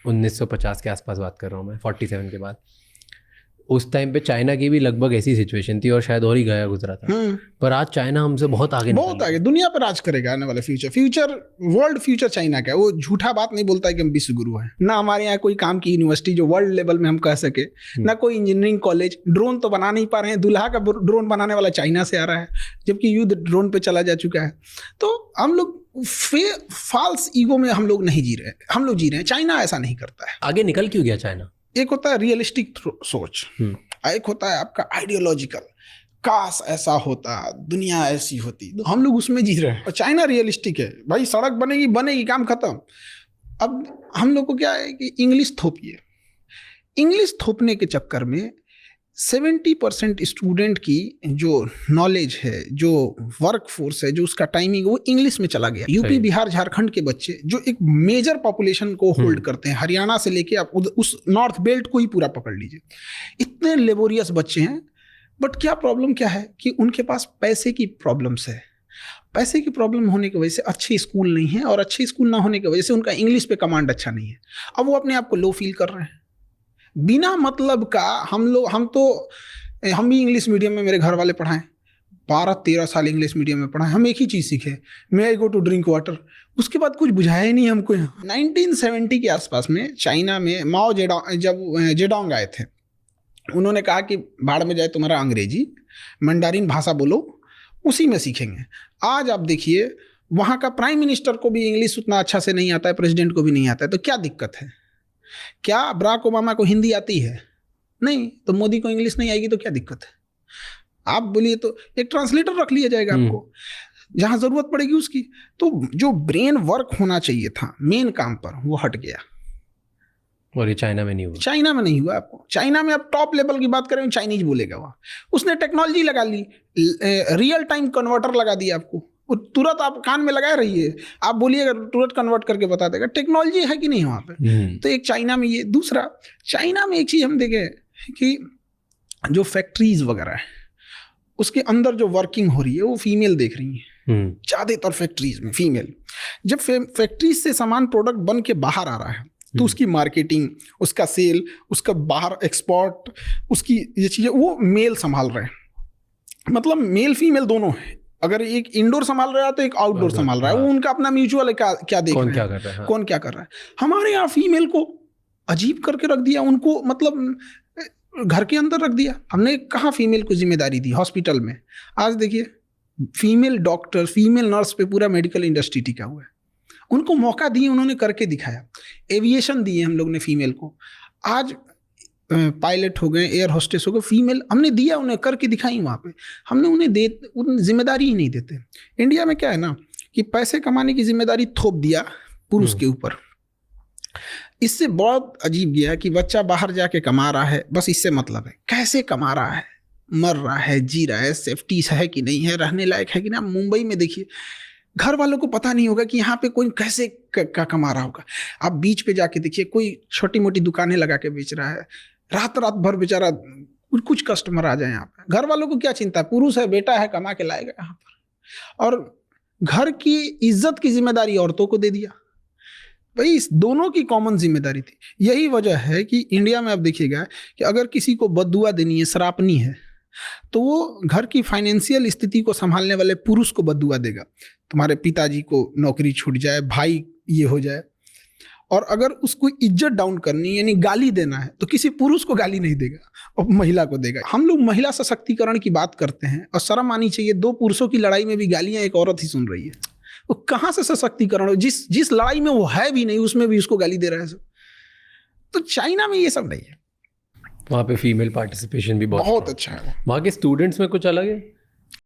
1950 के आसपास बात कर रहा हूँ मैं, 47 के बाद। उस टाइम पे चाइना की भी लगभग ऐसी सिचुएशन थी और शायद और ही गया गुजरा था। पर आज चाइना हमसे बहुत आगे बहुत आगे दुनिया पर राज करेगा आने वाला फ्यूचर वर्ल्ड फ्यूचर चाइना का है। वो झूठा बात नहीं बोलता है कि हम विश्व गुरु हैं। ना हमारे यहाँ कोई काम की यूनिवर्सिटी जो वर्ल्ड लेवल में हम कह सके, ना कोई इंजीनियरिंग कॉलेज। ड्रोन तो बना नहीं पा रहे हैं, दूल्हा का ड्रोन बनाने वाला चाइना से आ रहा है, जबकि युद्ध ड्रोन पे चला जा चुका है। तो हम लोग फॉल्स ईगो में हम लोग नहीं जी रहे, हम लोग जी रहे हैं। चाइना ऐसा नहीं करता है। आगे निकल क्यों गया चाइना? एक होता है रियलिस्टिक सोच, एक होता है आपका आइडियोलॉजिकल, काश ऐसा होता, दुनिया ऐसी होती। तो हम लोग उसमें जी रहे हैं। और चाइना रियलिस्टिक है, भाई सड़क बनेगी बनेगी, काम खत्म। अब हम लोग को क्या है कि इंग्लिश थोपिए। इंग्लिश थोपने के चक्कर में 70% स्टूडेंट की जो नॉलेज है, जो वर्क फोर्स है, जो उसका टाइमिंग, वो इंग्लिश में चला गया। यूपी बिहार झारखंड के बच्चे जो एक मेजर पॉपुलेशन को होल्ड करते हैं, हरियाणा से लेके आप उस नॉर्थ बेल्ट को ही पूरा पकड़ लीजिए, इतने लेबोरियस बच्चे हैं। बट क्या प्रॉब्लम क्या है कि उनके पास पैसे की प्रॉब्लम्स है। पैसे की प्रॉब्लम होने की वजह से अच्छे स्कूल नहीं है, और अच्छे स्कूल ना होने की वजह से उनका इंग्लिश पे कमांड अच्छा नहीं है। अब वो अपने आप को लो फील कर रहे हैं बिना मतलब का। हम भी इंग्लिश मीडियम में मेरे घर वाले पढ़ाएं, 12-13 साल इंग्लिश मीडियम में पढ़ाएं। हम एक ही चीज़ सीखे, मे आई गो टू ड्रिंक वाटर। उसके बाद कुछ बुझाया ही नहीं हमको। 1970 के आसपास में चाइना में माओ जब जेडोंग आए थे, उन्होंने कहा कि भाड़ में जाए तुम्हारा अंग्रेजी, मंडारिन भाषा बोलो, उसी में सीखेंगे। आज आप देखिए, वहाँ का प्राइम मिनिस्टर को भी इंग्लिश उतना अच्छा से नहीं आता है, प्रेसिडेंट को भी नहीं आता है। तो क्या दिक्कत है? क्या बराक ओबामा को हिंदी आती है? नहीं। तो मोदी को इंग्लिश नहीं आएगी तो क्या दिक्कत है? आप बोलिए तो एक ट्रांसलेटर रख लिया जाएगा आपको, जहां जरूरत पड़ेगी उसकी। तो जो ब्रेन वर्क होना चाहिए था मेन काम पर, वो हट गया। और ये चाइना में नहीं हुआ। चाइना में नहीं हुआ। आपको चाइना में आप टॉप लेवल की बात करें, चाइनीज बोलेगा वहाँ। उसने टेक्नोलॉजी लगा ली, रियल टाइम कन्वर्टर लगा दिया आपको, वो तुरंत आप कान में लगाए रहिए, आप बोलिएगा तुरंत कन्वर्ट करके बता देगा। टेक्नोलॉजी है कि नहीं वहाँ पे? तो एक चाइना में ये। दूसरा, चाइना में एक चीज़ हम देखें कि जो फैक्ट्रीज वगैरह है, उसके अंदर जो वर्किंग हो रही है वो फीमेल देख रही है ज़्यादातर फैक्ट्रीज में फीमेल। जब फैक्ट्रीज से सामान प्रोडक्ट बन के बाहर आ रहा है तो उसकी मार्केटिंग, उसका सेल, उसका बाहर एक्सपोर्ट, उसकी ये चीज़ें वो मेल संभाल रहे हैं। मतलब मेल फीमेल दोनों है। अगर एक इंडोर संभाल रहा है तो एक आउटडोर संभाल रहा है। वो उनका अपना म्यूचुअल क्या देख रहे हैं, कौन क्या कर रहा है। हमारे यहाँ फीमेल को अजीब करके रख दिया, उनको मतलब घर के अंदर रख दिया। हमने कहाँ फीमेल को जिम्मेदारी दी हॉस्पिटल में? आज देखिए, फीमेल डॉक्टर, फीमेल नर्स पे पूरा मेडिकल इंडस्ट्री टिका हुआ है। उनको मौका दिए, उन्होंने करके दिखाया। एविएशन दिए हम लोग ने फीमेल को। आज पायलट हो गए, एयर होस्टेस हो गए, फीमेल हमने दिया, उन्हें करके दिखाई। वहाँ पे हमने उन्हें जिम्मेदारी ही नहीं देते। इंडिया में क्या है ना कि पैसे कमाने की जिम्मेदारी थोप दिया पुरुष के ऊपर। इससे बहुत अजीब गया कि बच्चा बाहर जाके कमा रहा है, बस इससे मतलब है कैसे कमा रहा है, मर रहा है, जी रहा है, सेफ्टी है कि नहीं है, रहने लायक है कि नहीं। मुंबई में देखिए, घर वालों को पता नहीं होगा कि यहाँ पे कोई कैसे कमा रहा होगा। आप बीच पे जाके देखिए, कोई छोटी मोटी दुकानें लगा के बेच रहा है, रात भर बेचारा कुछ कस्टमर आ जाए यहाँ पे। घर वालों को क्या चिंता है, पुरुष है, बेटा है, कमा के लाएगा यहाँ पर। और घर की इज्जत की जिम्मेदारी औरतों को दे दिया। भाई इस दोनों की कॉमन जिम्मेदारी थी। यही वजह है कि इंडिया में आप देखिएगा कि अगर किसी को बद्दुआ देनी है, सरापनी है, तो वो घर की फाइनेंशियल स्थिति को संभालने वाले पुरुष को बद्दुआ देगा। तुम्हारे पिताजी को नौकरी छूट जाए, भाई ये हो जाए। और अगर उसको इज्जत डाउन करनी यानी गाली देना है तो किसी पुरुष को गाली नहीं देगा, और महिला को देगा। हम लोग महिला सशक्तिकरण की बात करते हैं और शर्म आनी चाहिए, दो पुरुषों की लड़ाई में भी गालियां एक औरत ही सुन रही है। वो कहाँ से सशक्तिकरण? जिस लड़ाई में वो है भी नहीं, उसमें भी उसको गाली दे रहा है सब। तो चाइना में ये सब नहीं है। वहाँ पे फीमेल पार्टिसिपेशन भी बहुत अच्छा है। वहाँ के स्टूडेंट्स में कुछ अलग है।